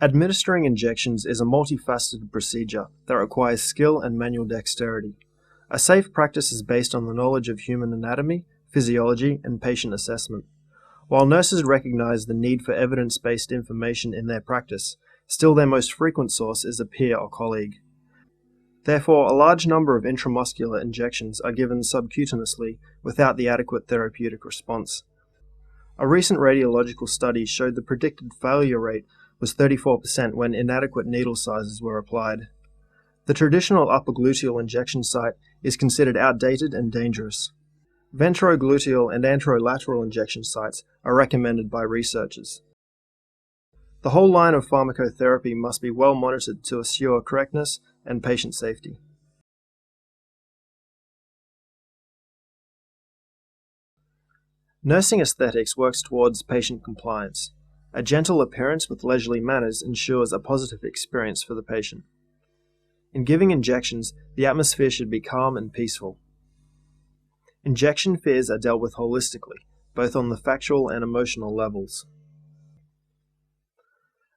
Administering injections is a multifaceted procedure that requires skill and manual dexterity. A safe practice is based on the knowledge of human anatomy, physiology, and patient assessment. While nurses recognize the need for evidence-based information in their practice, still their most frequent source is a peer or colleague. Therefore, a large number of intramuscular injections are given subcutaneously without the adequate therapeutic response. A recent radiological study showed the predicted failure rate was 34% when inadequate needle sizes were applied. The traditional upper gluteal injection site is considered outdated and dangerous. Ventrogluteal and anterolateral injection sites are recommended by researchers. The whole line of pharmacotherapy must be well monitored to assure correctness and patient safety. Nursing aesthetics works towards patient compliance. A gentle appearance with leisurely manners ensures a positive experience for the patient. In giving injections, the atmosphere should be calm and peaceful. Injection fears are dealt with holistically, both on the factual and emotional levels.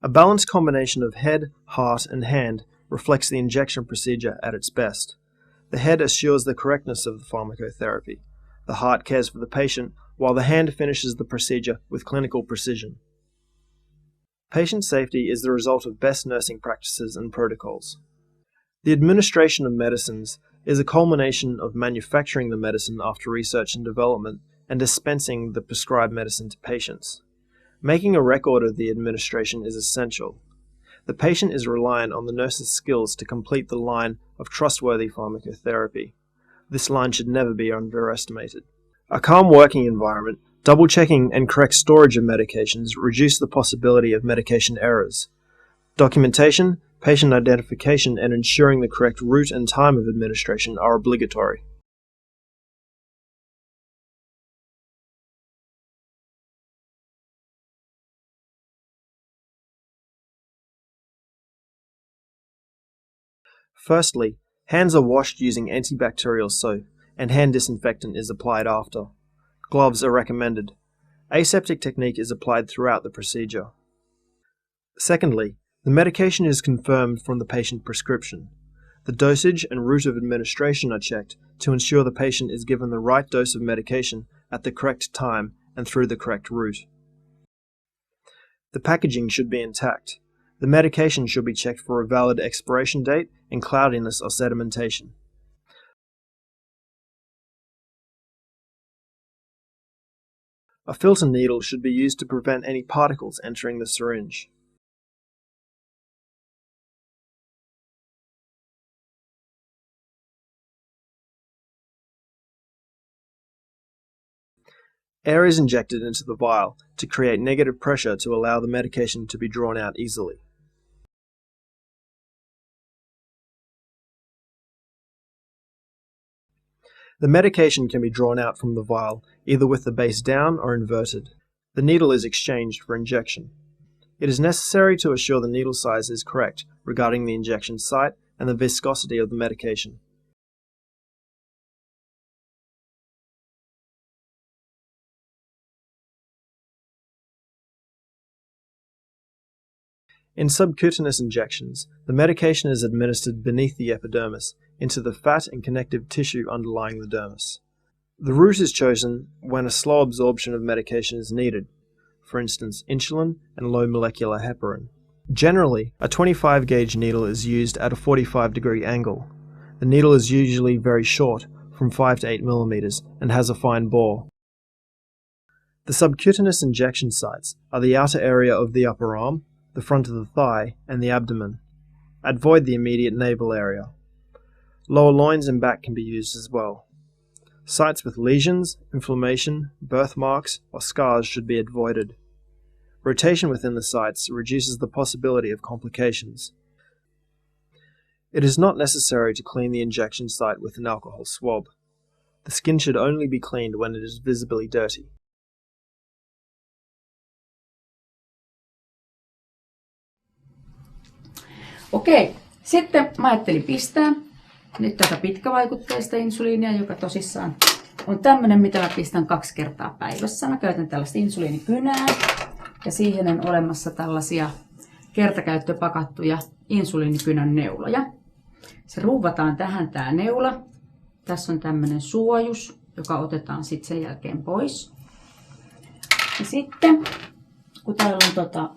A balanced combination of head, heart, and hand reflects the injection procedure at its best. The head assures the correctness of the pharmacotherapy. The heart cares for the patient, while the hand finishes the procedure with clinical precision. Patient safety is the result of best nursing practices and protocols. The administration of medicines is a culmination of manufacturing the medicine after research and development and dispensing the prescribed medicine to patients. Making a record of the administration is essential. The patient is reliant on the nurse's skills to complete the line of trustworthy pharmacotherapy. This line should never be underestimated. A calm working environment, double-checking and correct storage of medications reduce the possibility of medication errors. Documentation, patient identification, and ensuring the correct route and time of administration are obligatory. Firstly, hands are washed using antibacterial soap, and hand disinfectant is applied after. Gloves are recommended. Aseptic technique is applied throughout the procedure. Secondly, the medication is confirmed from the patient prescription. The dosage and route of administration are checked to ensure the patient is given the right dose of medication at the correct time and through the correct route. The packaging should be intact. The medication should be checked for a valid expiration date and cloudiness or sedimentation. A filter needle should be used to prevent any particles entering the syringe. Air is injected into the vial to create negative pressure to allow the medication to be drawn out easily. The medication can be drawn out from the vial either with the base down or inverted. The needle is exchanged for injection. It is necessary to assure the needle size is correct regarding the injection site and the viscosity of the medication. In subcutaneous injections, the medication is administered beneath the epidermis, into the fat and connective tissue underlying the dermis. The route is chosen when a slow absorption of medication is needed, for instance insulin and low molecular heparin. Generally, a 25 gauge needle is used at a 45-degree angle. The needle is usually very short, from 5 to 8 millimeters, and has a fine bore. The subcutaneous injection sites are the outer area of the upper arm, the front of the thigh, and the abdomen. Avoid the immediate navel area. Lower loins and back can be used as well. Sites with lesions, inflammation, birthmarks, or scars should be avoided. Rotation within the sites reduces the possibility of complications. It is not necessary to clean the injection site with an alcohol swab. The skin should only be cleaned when it is visibly dirty. Okei, sitten mä ajattelin pistää nyt tätä pitkävaikutteista insuliinia, joka tosissaan on tämmönen, mitä mä pistän 2 kertaa päivässä. Mä käytän tällaista insuliinikynää ja siihen on olemassa tällaisia kertakäyttöpakattuja insuliinikynän neuloja. Se ruuvataan tähän tää neula. Tässä on tämmönen suojus, joka otetaan sitten sen jälkeen pois. Ja sitten, kun täällä on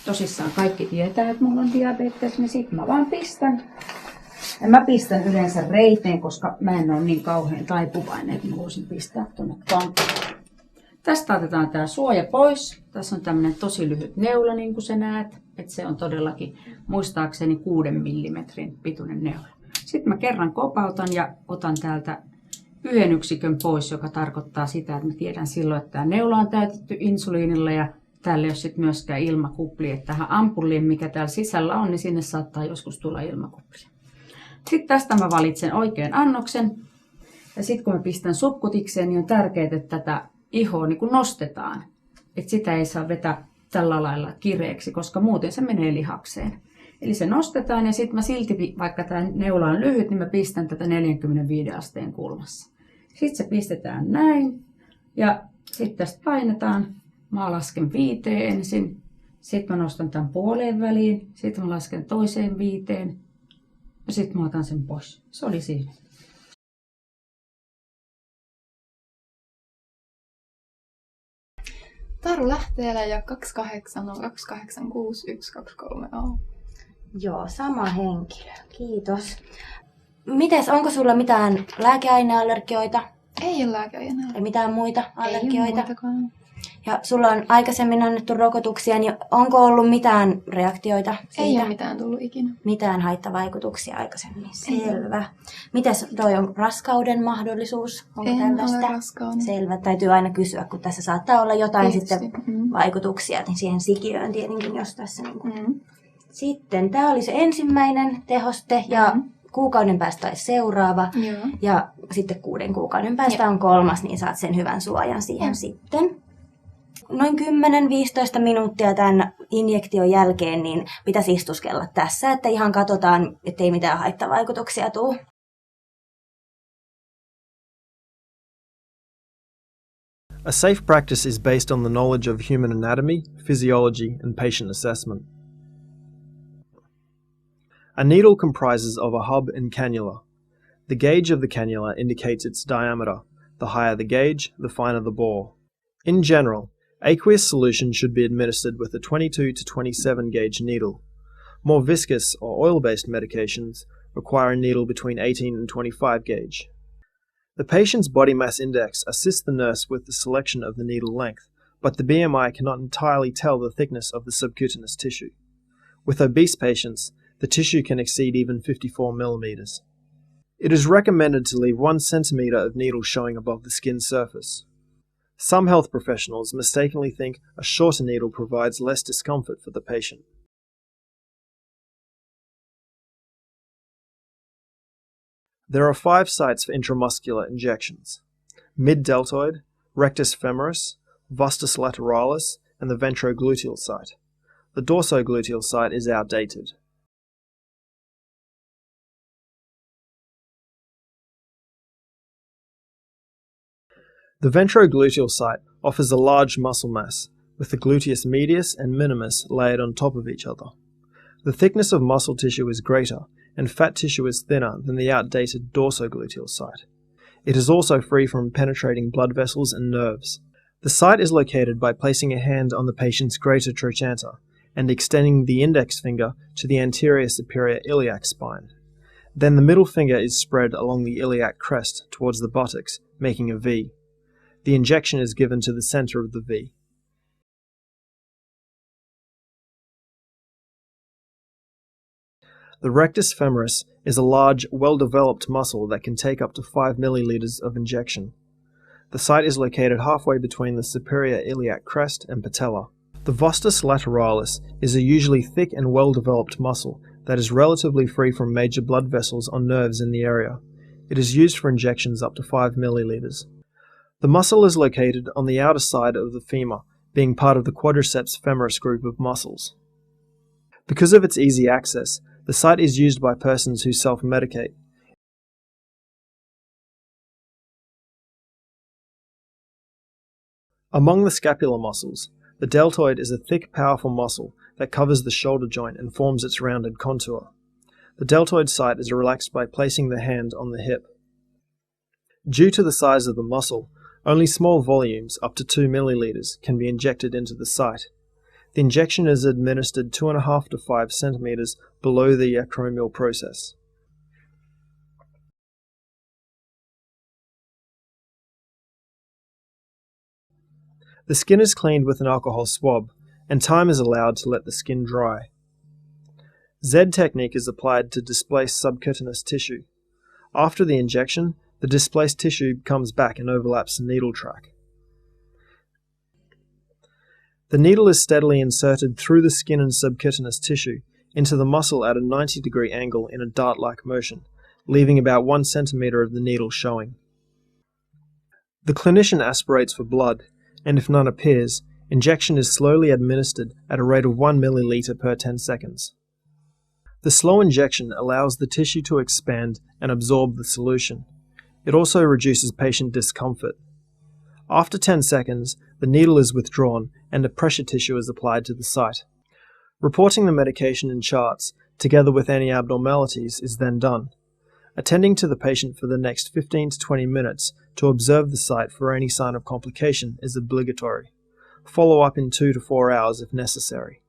tosissaan kaikki tietää, että mulla on diabetes, niin sit mä vaan pistän. Ja mä pistän yleensä reiteen, koska mä en ole niin kauhean taipuvainen, että mä voisin pistää tuonne kankkuun. Tästä otetaan tää suoja pois. Tässä on tämmönen tosi lyhyt neula, niin kuin sä näet. Että se on todellakin muistaakseni 6 mm pituinen neula. Sitten mä kerran kopautan ja otan täältä 1 yksikön pois, joka tarkoittaa sitä, että mä tiedän silloin, että tämä neula on täytetty insuliinilla ja täällä ei ole sitten myöskään ilmakuplia. Että tähän ampulliin, mikä täällä sisällä on, niin sinne saattaa joskus tulla ilmakuplia. Sitten tästä mä valitsen oikean annoksen. Ja sitten kun mä pistän subkutikseen, niin on tärkeää, että tätä ihoa niin kun nostetaan. Että sitä ei saa vetää tällä lailla kireeksi, koska muuten se menee lihakseen. Eli se nostetaan ja sitten mä silti, vaikka tämä neula on lyhyt, niin mä pistän tätä 45 asteen kulmassa. Sitten se pistetään näin ja sitten tästä painetaan. Mä lasken 5 ensin, sitten mä nostan tämän puoleen väliin, sitten mä lasken toiseen 5 ja sitten mä otan sen pois. Se oli siinä. Taru Lähteelä ja 280286 Joo, sama henkilö. Kiitos. Mites, onko sulla mitään lääkeaineallergioita? Ei ole lääkeaineallergioita. Ei mitään muita allergioita? Ei muitakaan. Ja sulla on aikaisemmin annettu rokotuksia, niin onko ollut mitään reaktioita siitä? Ei ole mitään tullut ikinä. Mitään haittavaikutuksia aikaisemmin? Selvä. Mites toi on raskauden mahdollisuus? Onko en tällaista? ole raskaana. Selvä. Täytyy aina kysyä, kun tässä saattaa olla jotain Tietysti. sitten vaikutuksia niin siihen sikiöön tietenkin, jos tässä Sitten tämä oli se ensimmäinen tehoste ja kuukauden päästä olisi seuraava. Joo. Ja sitten 6 kuukauden päästä on 3, niin saat sen hyvän suojan siihen sitten. Noin 10-15 minuuttia tämän injektion jälkeen niin pitäisi istuskella tässä, että ihan katsotaan, ettei mitään haittavaikutuksia tule. A safe practice is based on the knowledge of human anatomy, physiology, and patient assessment. A needle comprises of a hub and cannula. The gauge of the cannula indicates its diameter. The higher the gauge, the finer the bore. In general, aqueous solution should be administered with a 22 to 27 gauge needle. More viscous or oil-based medications require a needle between 18 and 25 gauge. The patient's body mass index assists the nurse with the selection of the needle length, but the BMI cannot entirely tell the thickness of the subcutaneous tissue. With obese patients, the tissue can exceed even 54 millimeters. It is recommended to leave 1 centimeter of needle showing above the skin surface. Some health professionals mistakenly think a shorter needle provides less discomfort for the patient. There are 5 sites for intramuscular injections: Mid-deltoid, Rectus femoris, Vastus lateralis, and the Ventrogluteal site. The dorsogluteal site is outdated. The ventrogluteal site offers a large muscle mass, with the gluteus medius and minimus layered on top of each other. The thickness of muscle tissue is greater, and fat tissue is thinner than the outdated dorsogluteal site. It is also free from penetrating blood vessels and nerves. The site is located by placing a hand on the patient's greater trochanter and extending the index finger to the anterior superior iliac spine. Then the middle finger is spread along the iliac crest towards the buttocks, making a V. The injection is given to the center of the V. The rectus femoris is a large, well-developed muscle that can take up to 5 milliliters of injection. The site is located halfway between the superior iliac crest and patella. The vastus lateralis is a usually thick and well-developed muscle that is relatively free from major blood vessels or nerves in the area. It is used for injections up to 5 milliliters. The muscle is located on the outer side of the femur, being part of the quadriceps femoris group of muscles. Because of its easy access, the site is used by persons who self-medicate. Among the scapular muscles, the deltoid is a thick, powerful muscle that covers the shoulder joint and forms its rounded contour. The deltoid site is relaxed by placing the hand on the hip. Due to the size of the muscle, only small volumes, up to 2 milliliters, can be injected into the site. The injection is administered 2.5 to 5 centimeters below the acromial process. The skin is cleaned with an alcohol swab, and time is allowed to let the skin dry. Z technique is applied to displace subcutaneous tissue. After the injection, the displaced tissue comes back and overlaps the needle track. The needle is steadily inserted through the skin and subcutaneous tissue into the muscle at a 90-degree angle in a dart-like motion, leaving about 1 centimeter of the needle showing. The clinician aspirates for blood, and if none appears, injection is slowly administered at a rate of 1 milliliter per 10 seconds. The slow injection allows the tissue to expand and absorb the solution. It also reduces patient discomfort. After 10 seconds, the needle is withdrawn and a pressure tissue is applied to the site. Reporting the medication in charts, together with any abnormalities, is then done. Attending to the patient for the next 15 to 20 minutes to observe the site for any sign of complication is obligatory. Follow up in 2 to 4 hours if necessary.